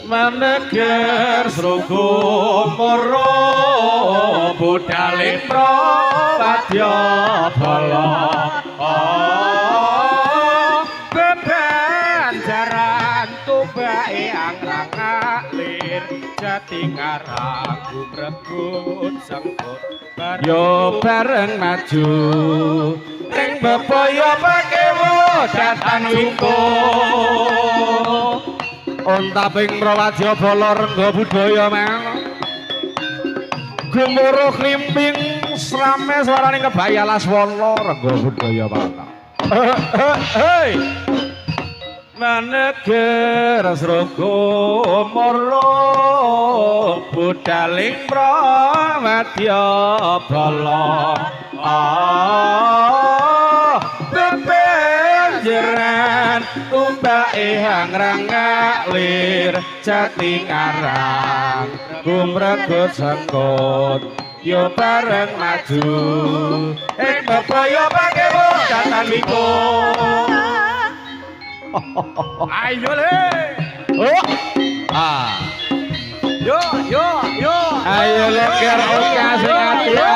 Maneger sruku moro budaling prawadya bala bebanjaran tubake angrang alir jatingarang gumregut sengkut yo bareng maju ning bebaya pakewo datan wingko ontaping prawadya bala rengga budaya mang gemuruh klimping srame swaraning kebaya laswana rengga budaya mata hei maneger sruku mara budaling prawadya bala bebenjeran tumbake hangrang ngalir jatingarang gumregut sengkut yo bareng maju ing bebaya pakewo datan wiko ayo le yo ayo le ker oke sing ati-ati le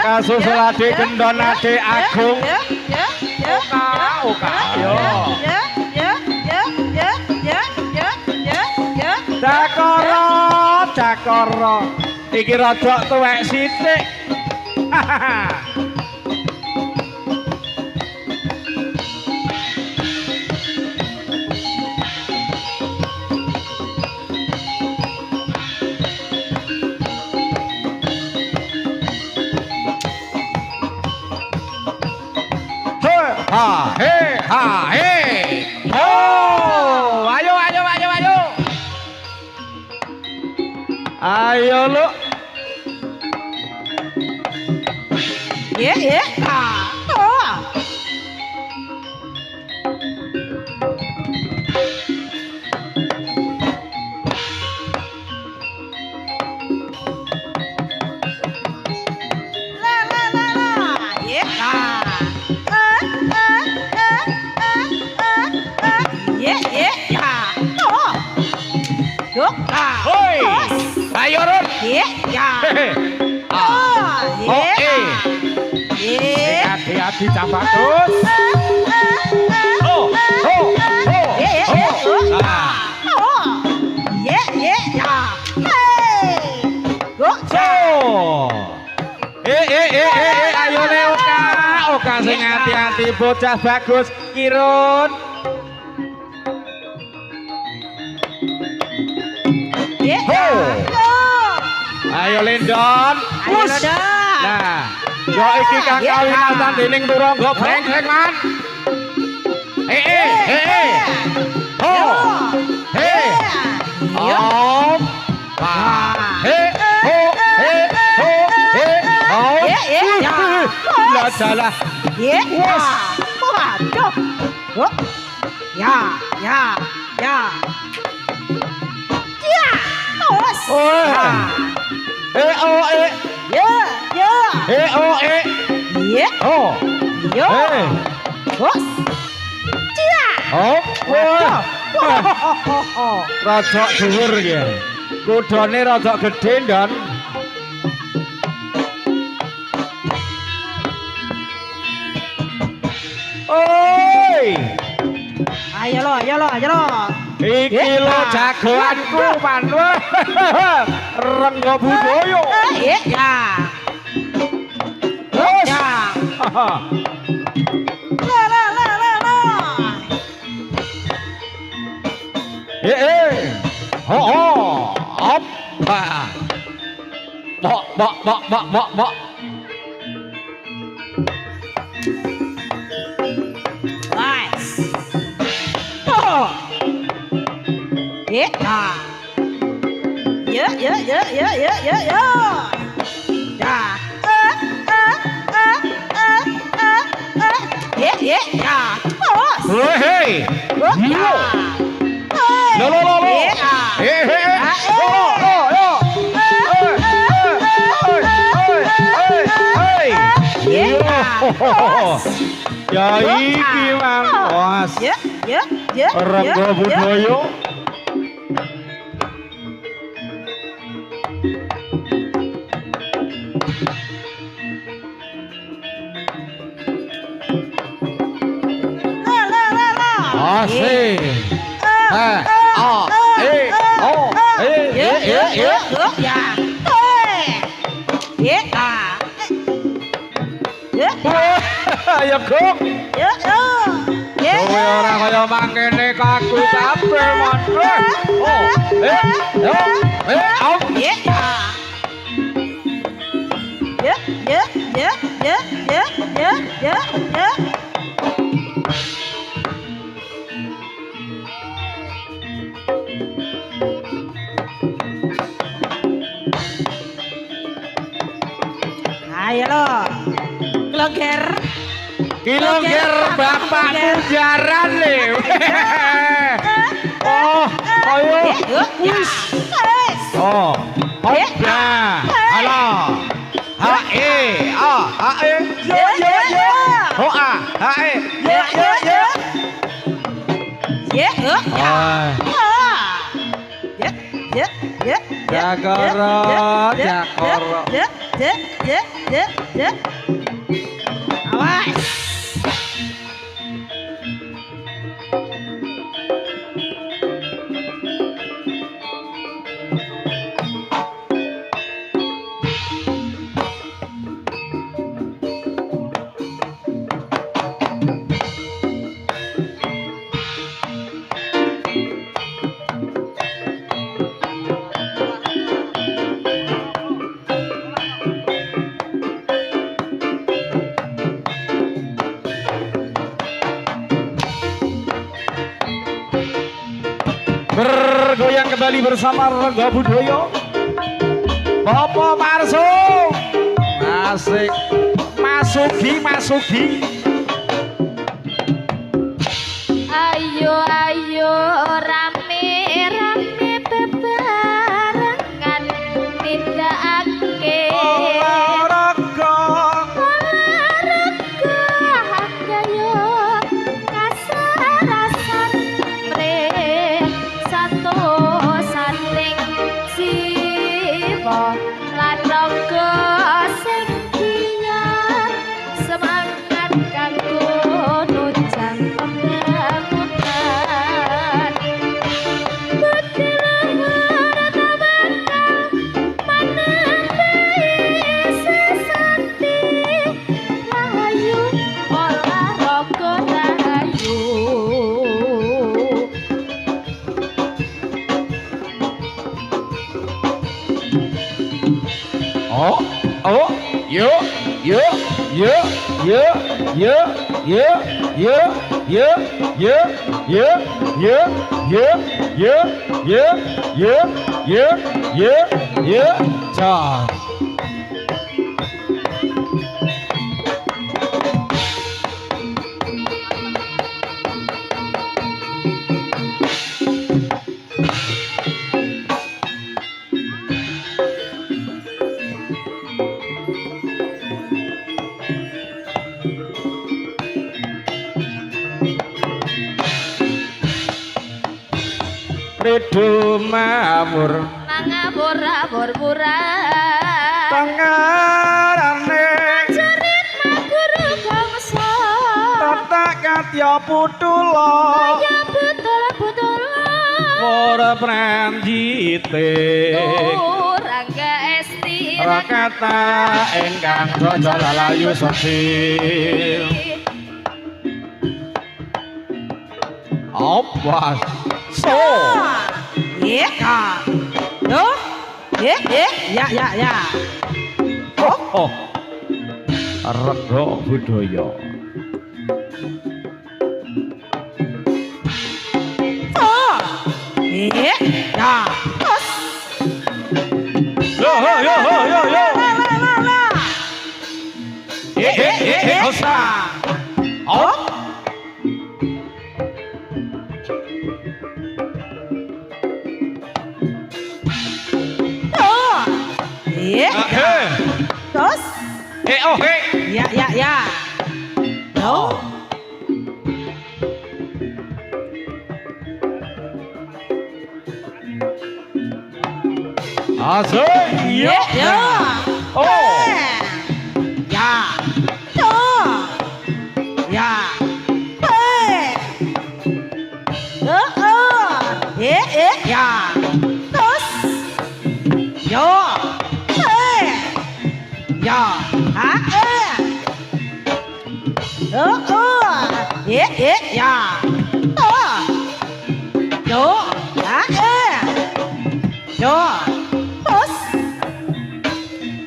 kasus lade gendon ade agung oka cakara iki rada tuwek sithik ha he oh ayo lu ayo Run hati-hati Capakus ayo le oka sing hati-hati bocah bagus Kirun ayo Lendon nah yo iki kang kawinatan dening Turangga brengsek man salah waduh rada dhuwur ya kudane rada gedhe Ndon oi ayo lo iki lo jagoanku mandu rengga budaya Bok. Nice. Yeah. Yo. Lo. Ya iki mang was. Ya. Renggo budaya. Asik. Ya kok. Kowe ora kaya mangkene kaku kabeh mon. Ayo lo. Kilongger bapakmu jaran le. Oh, ayo. Wis. Oh. Ya. Halo. Hae. Hae. Yo. Ho hae. Yo. Jakoro. Awas. Bergoyang kembali bersama Rengga Budaya. Bapak Marso. Asik. Masugi. Ayo rame bebarengan nindakake Olahraga gayo kasarasan satu saling siwa lan raga sing kiat semangat kanggo nujang pembangunan betilangan tabakan menandai sesati rahayu olahraga rahayu. Yo. Car. Redo mawur Ngabur murah tengarane jerit maguru bangsa tatak katya putula ya betul ora pranjite Rangga Esti rakata engkang raja lalayu sesil awas so Ya. oh Rengga Budaya yo oh he. Ya. Yo. Asik. Yo. Oh. Ya. Yo. Ya. Ya. Terus. Yo. Ya. Ya. Yo. Yo. Terus.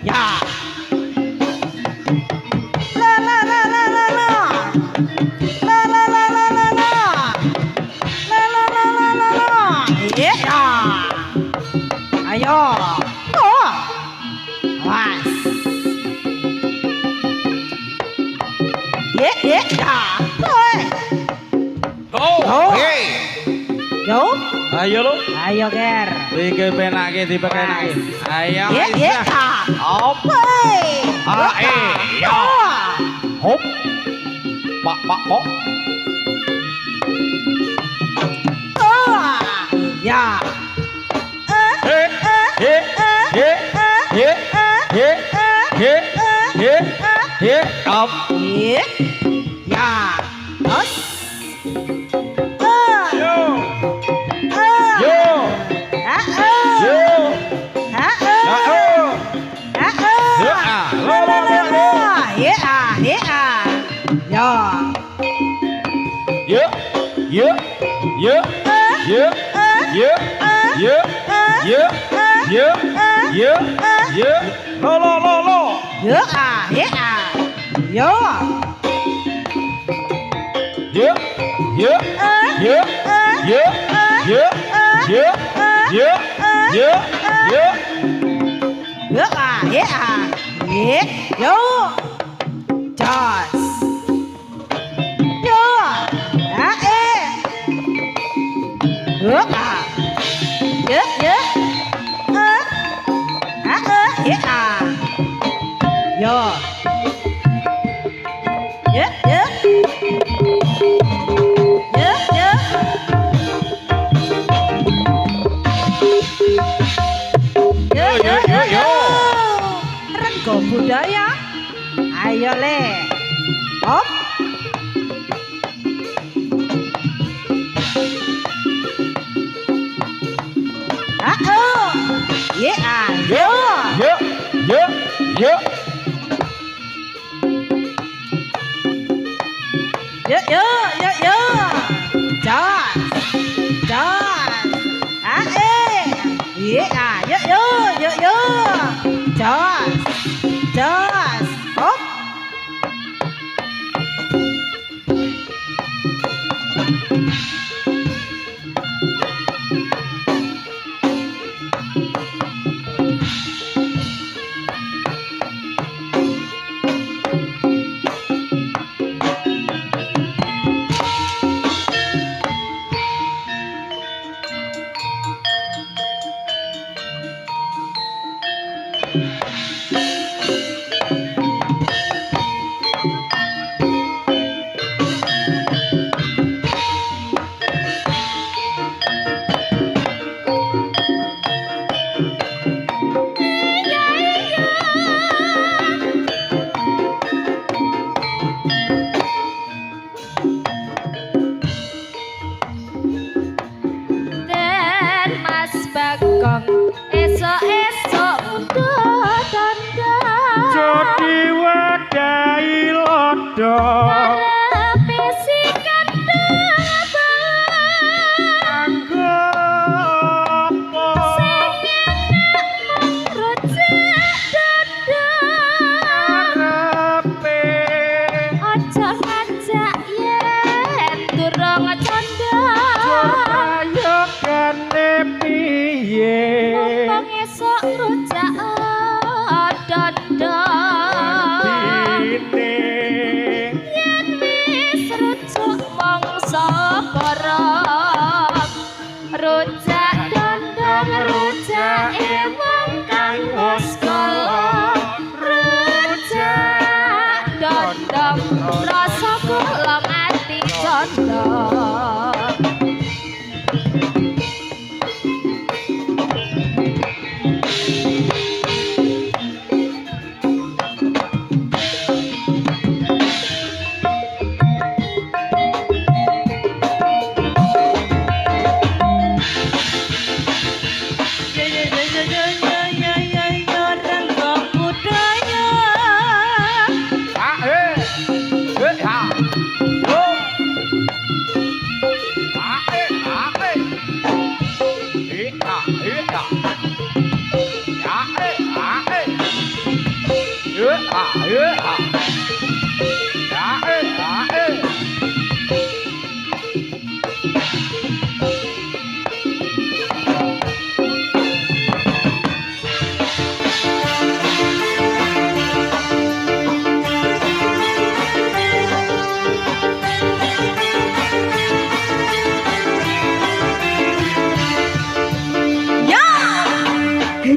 Ya. La la la la la la. La la la la la la. La la la la la la. Ya. Ayo. Oh. Was. Ya. Thôi. Oh. Hey. Yo. Ayo lo. Ayo ger. Iki penake dipekenake. Ayo. Ya. Hop. Ya. Hop. Pak. Ya. Up. Ya. Terus. Yo. Renggo budaya. Ayo le. Hop. Hop.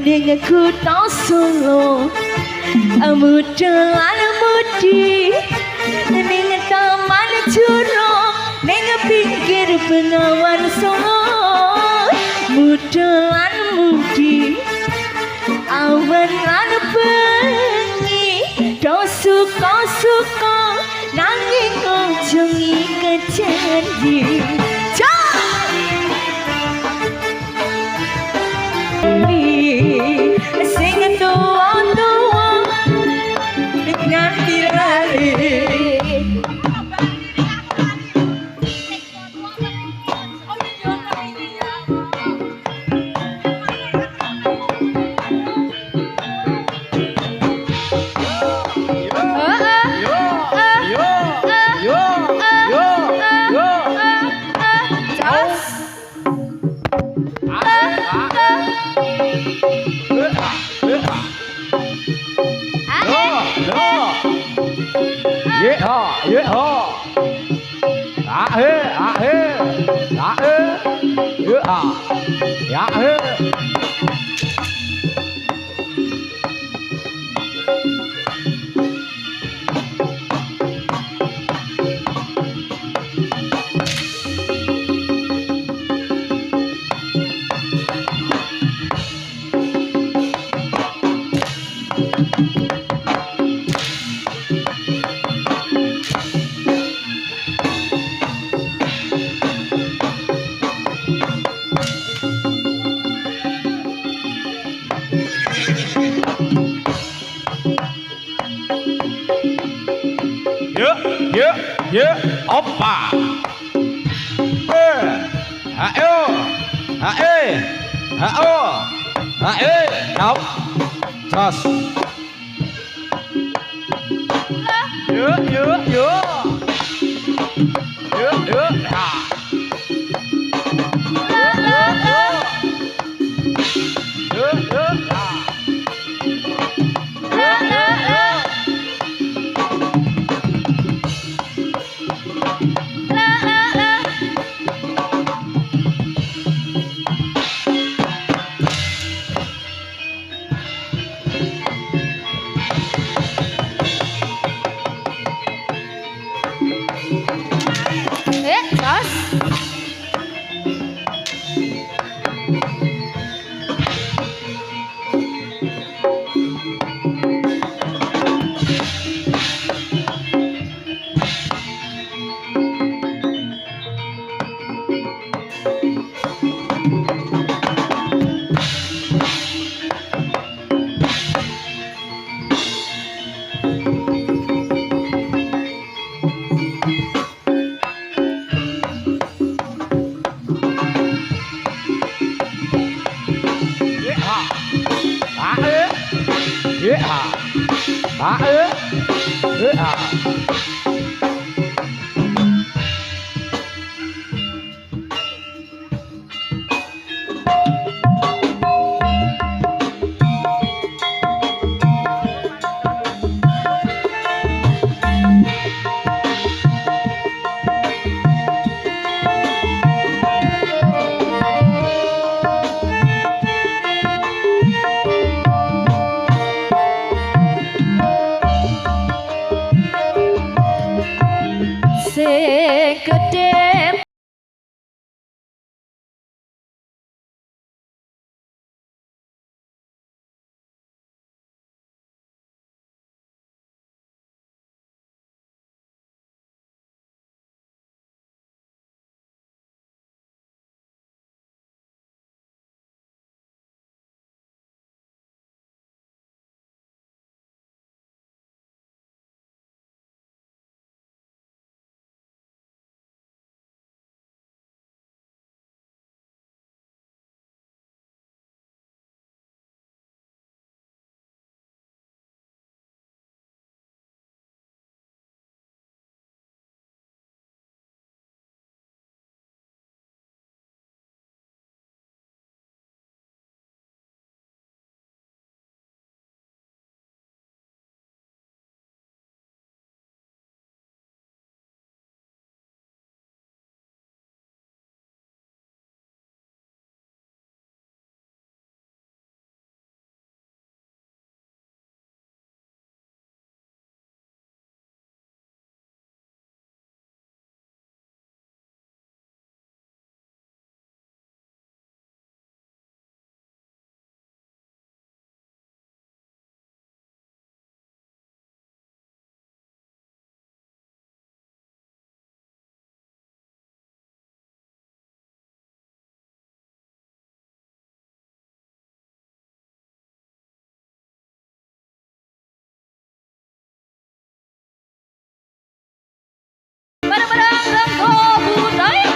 Dengan ku tak solo Amudalan amudi Dengan taman curug Dengan pinggir bengawan solo Mudalan mudi Awan lan bengi Do suka-suka Nanging ojo ngiket janji Sing tua-tua nganti lali Opa. Đọc. Trust. Oh budaya.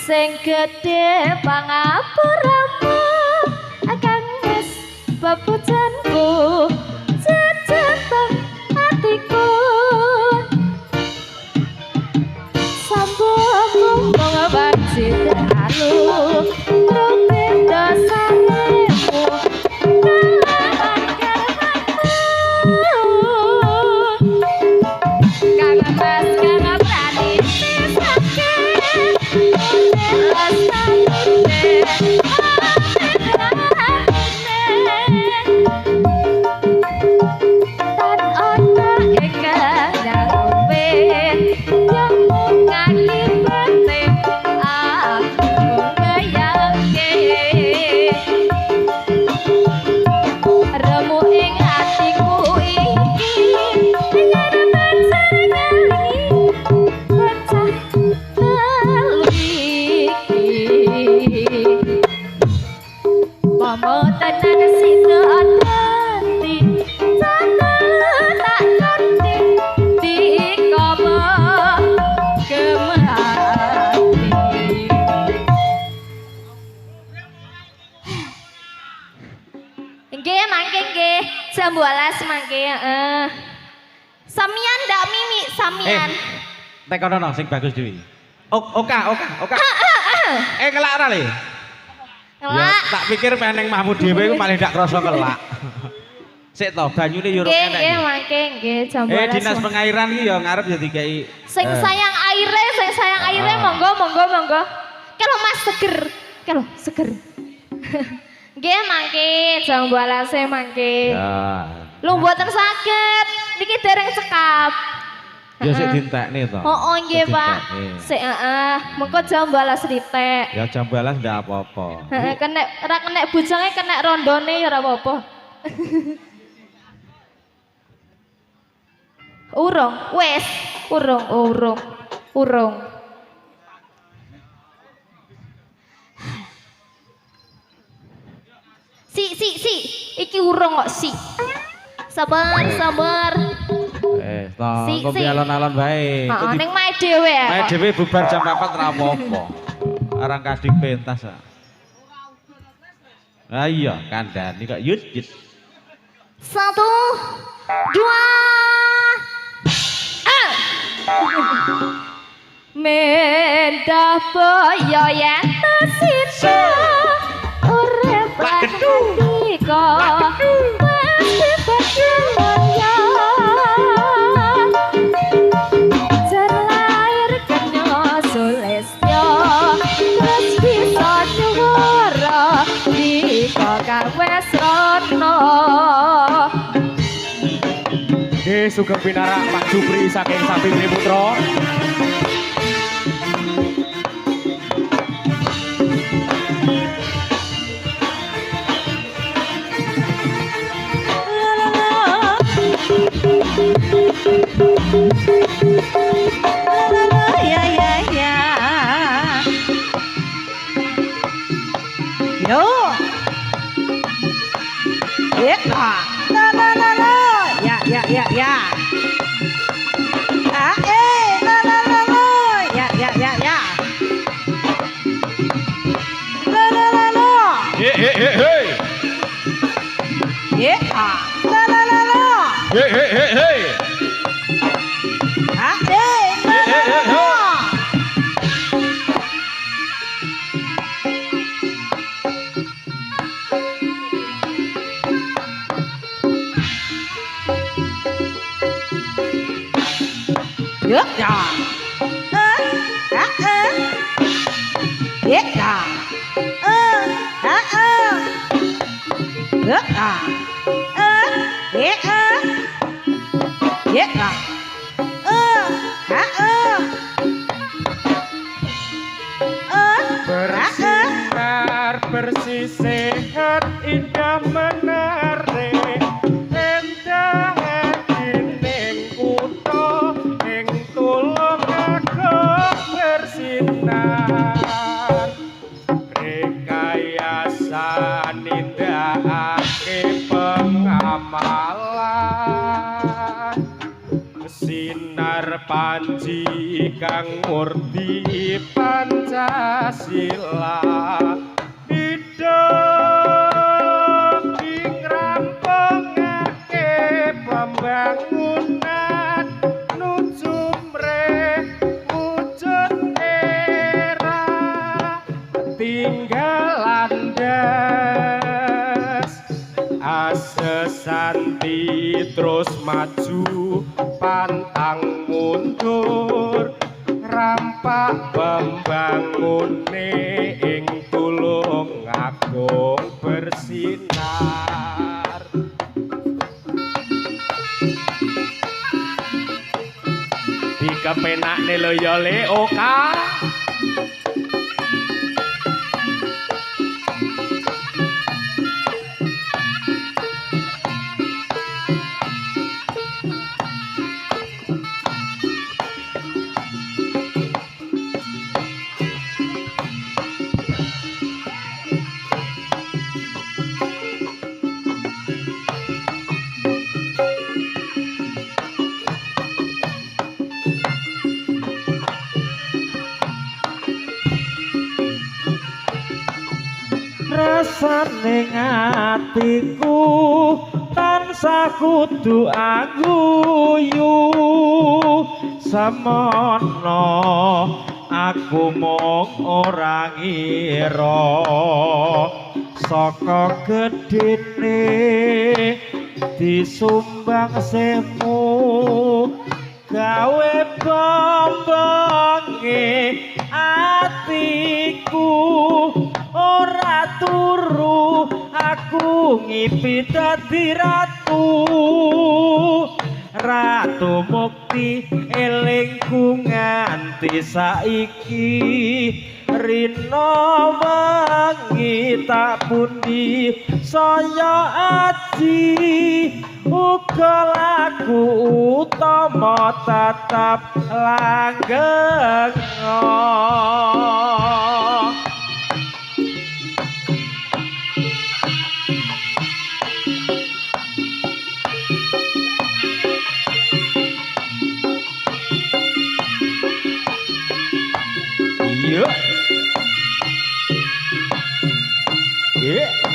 Sing gedhe pangapuramu akan wis bebujanku jejenteng hatiku sambung mengabadi dalu rupin dosanimu kalahan karmamu kang mas kang berani sisake Mama tenan sida ati jane tak ngerti dikomo kemati nggih mangke nggih jam 12 mangke heeh samian ndak mimi samian tekono sing bagus dhewe oka kelak ora le ya tak pikir meneng mahmu dhewe iku paling gak krasa kelak. Sik to banyune yo enek. Nggih, mangke nggih jam 12. Dinas pengairan iki ya ngarep ya dikai. Sing sayang aire monggo. Kalau Mas seger. Kalau seger. Nggih mangke jam 12 mangke. Ya. Lho mboten saged. Niki dereng cekap. Ya sik dintekne to. Oh nggih Pak. Sik heeh, mengko jam 12 ritek. Ya jam 12 ndak apa-apa. Heeh, ora kenek bojonge kenek rondone ya ora apa-apa. Urung, wes, urung. Si, iki urung kok si. Sabar. Engko alon-alon bae. Heeh, ning mae dhewe ya. Mae dhewe bubar jam 4 ora apa-apa. Arang kading pentas. Ah iya, kandhani kok yut. 1 2 Mendah boyo yen sida urip bandika mesti percaya terlahir kena sulistya terus bisa nyuwara dika kang wis rono. Sugeng pinarak Pak Jupri saking Samping Putra. Yo. Ya. Ah, la. Ya. La. Hey. Ya. La. Hey. Ah, la. Ya. Bersih sehat indah menari bisa nindakake pengamalan sinar panji kang murti Pancasila hidup ing rampungake pembangunan nuju wujud era tinggal landas asesanti terus maju pantang mundur rampak pembangunne ing tulung agung bersinar dikepenakne lho ya le oka rasane atiku tansah kudu aguyu semono aku mung ora ngira saka gedene disumbang semu gawe bombonge atiku ora turu aku ngipi dadi ratu ratu mukti elingku nganti saiki rino wengi tak pundi saya aji uga laku utama tetap langgeng Iya. Iya.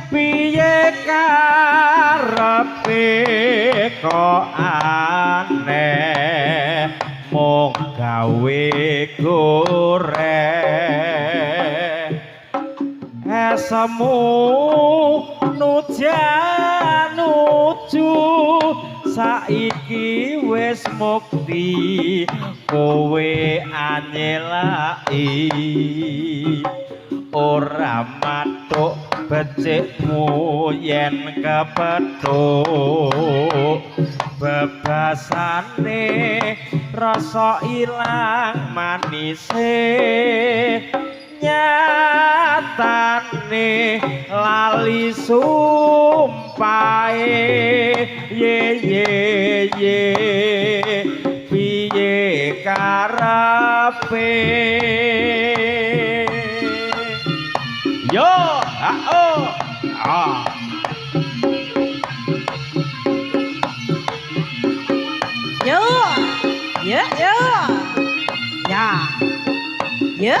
piye karepe kok aneh mung gawe goreng esemu nuju saiki wis mukti kowe anyelaki ora matuk becikmu yen kepethuk bebasane rasa ilang manise nyatane lali sumpahe ye piye karepe yo Yo, ya, ya, ya, ya, ya.